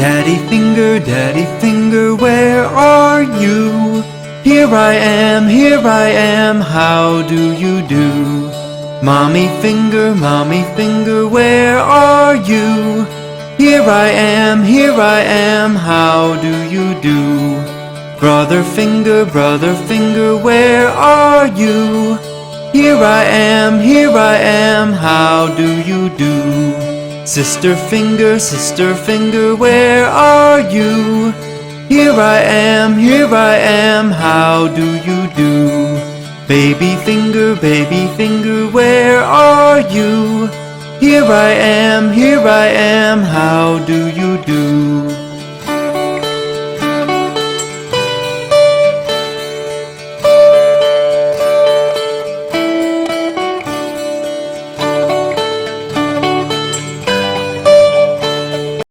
Daddy finger, where are you? Here I am, how do you do? Mommy finger, where are you? Here I am, how do you do? Brother finger, where are you? Here I am, how do you do? Sister finger, where are you? Here I am, how do you do? Baby finger, where are you? Here I am, how do you do?